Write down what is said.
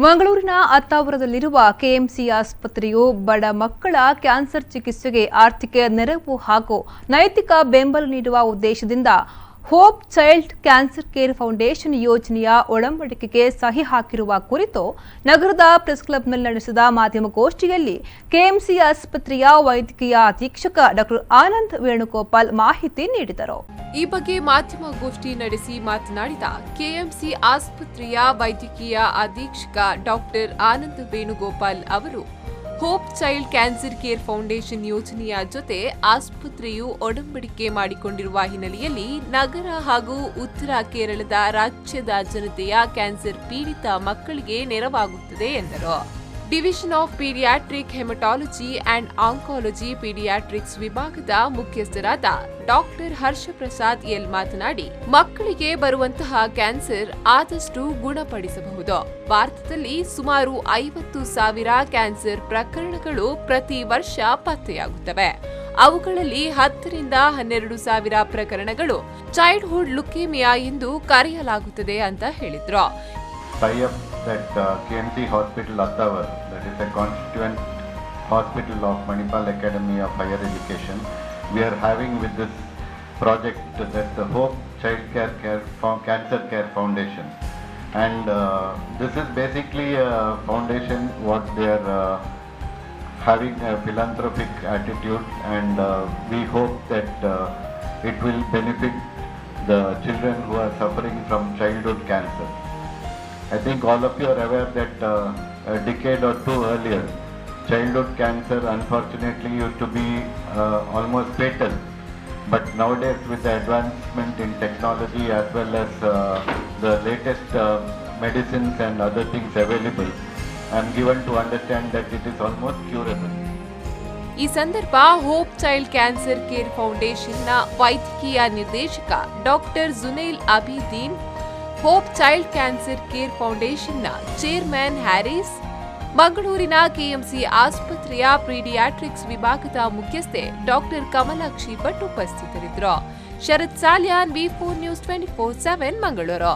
ಮಂಗಳೂರಿನ ಅತ್ತಾವರದಲ್ಲಿರುವ ಕೆಎಂಸಿ ಆಸ್ಪತ್ರೆಯು ಬಡ ಮಕ್ಕಳ ಕ್ಯಾನ್ಸರ್ ಚಿಕಿತ್ಸೆಗೆ ಆರ್ಥಿಕ ನೆರವು ಹಾಗೂ ನೈತಿಕ ಬೆಂಬಲ ನೀಡುವ ಉದ್ದೇಶದಿಂದ hope child cancer care foundation ಯೋಜನೆಯ ಒಡಂಬಡಿಕೆಗೆ ಸಹಿ ಹಾಕಿರುವ ಕುರಿತು ನಗರದ ಪ್ರೆಸ್ ಕ್ಲಬ್ನಲ್ಲಿ ನಡೆಸಿದ ಮಾಧ್ಯಮಗೋಷ್ಠಿಯಲ್ಲಿ ಕೆಎಂಸಿ ಆಸ್ಪತ್ರೆಯ ವೈದ್ಯಕೀಯ ಅಧೀಕ್ಷಕ ಡಾ ಆನಂದ್ ವೇಣುಗೋಪಾಲ್ ಮಾಹಿತಿ ನೀಡಿದರು. ಈ ಬಗ್ಗೆ ಮಾಧ್ಯಮಗೋಷ್ಠಿ ನಡೆಸಿ ಮಾತನಾಡಿದ ಕೆಎಂಸಿ ಆಸ್ಪತ್ರೆಯ ವೈದ್ಯಕೀಯ ಅಧೀಕ್ಷಕ ಡಾ ಆನಂದ್ ವೇಣುಗೋಪಾಲ್ ಅವರು hope child cancer care foundation ಯೋಜನೆಯ ಜೊತೆ ಆಸ್ಪತ್ರೆಯು ಒಡಂಬಡಿಕೆ ಮಾಡಿಕೊಂಡಿರುವ ಹಿನ್ನೆಲೆಯಲ್ಲಿ ನಗರ ಹಾಗೂ ಉತ್ತರ ಕೇರಳದ ರಾಜ್ಯದ ಜನತೆಯ ಕ್ಯಾನ್ಸರ್ ಪೀಡಿತ ಮಕ್ಕಳಿಗೆ ನೆರವಾಗುತ್ತದೆ ಎಂದರು. Division of paediatric haematology and oncology paediatrics ವಿಭಾಗದ ಮುಖ್ಯಸ್ಥರಾದ ಡಾಕ್ಟರ್ ಹರ್ಷಪ್ರಸಾದ್ ಎಲ್ ಮಾತನಾಡಿ, ಮಕ್ಕಳಿಗೆ ಬರುವಂತಹ ಕ್ಯಾನ್ಸರ್ ಆದಷ್ಟು ಗುಣಪಡಿಸಬಹುದು. ಭಾರತದಲ್ಲಿ ಸುಮಾರು 50,000 ಕ್ಯಾನ್ಸರ್ ಪ್ರಕರಣಗಳು ಪ್ರತಿ ವರ್ಷ ಪತ್ತೆಯಾಗುತ್ತವೆ. ಅವುಗಳಲ್ಲಿ 10 ರಿಂದ 12,000 ಪ್ರಕರಣಗಳು ಚೈಲ್ಡ್ಹುಡ್ ಲುಕೇಮಿಯಾ ಎಂದು ಕರೆಯಲಾಗುತ್ತದೆ ಅಂತ ಹೇಳಿದ್ರು. That KMC Hospital Attawar, that is a constituent hospital of Manipal Academy of Higher Education, we are having with this project that the Hope Child Cancer Care Foundation, and this is basically a foundation what they are having a philanthropic attitude, and we hope that it will benefit the children who are suffering from childhood cancer. I think all of you are aware that a decade or two earlier, childhood cancer unfortunately used to be almost fatal. But nowadays, with the advancement in technology as well as the latest medicines and other things available, I am given to understand that it is almost curable. ಈ ಸಂದರ್ಭ hope child cancer care ಫೌಂಡೇಶನ್ನ ವೈದ್ಯಕೀಯ ನಿರ್ದೇಶಕ doctor Junail Abideen, hope child cancer care ಫೌಂಡೇಶನ್ನ chairman Haris, ಮಂಗಳೂರಿನ KMC ಆಸ್ಪತ್ರೆಯ paediatrics ವಿಭಾಗದ ಮುಖ್ಯಸ್ಥೆ ಡಾಕ್ಟರ್ ಕಮಲಾಕ್ಷಿ ಭಟ್ ಉಪಸ್ಥಿತರಿದ್ದರು. ಶರತ್ ಸಾಲ್ಯಾನ್, ವಿ4 ನ್ಯೂಸ್ 24/7 ಮಂಗಳೂರು.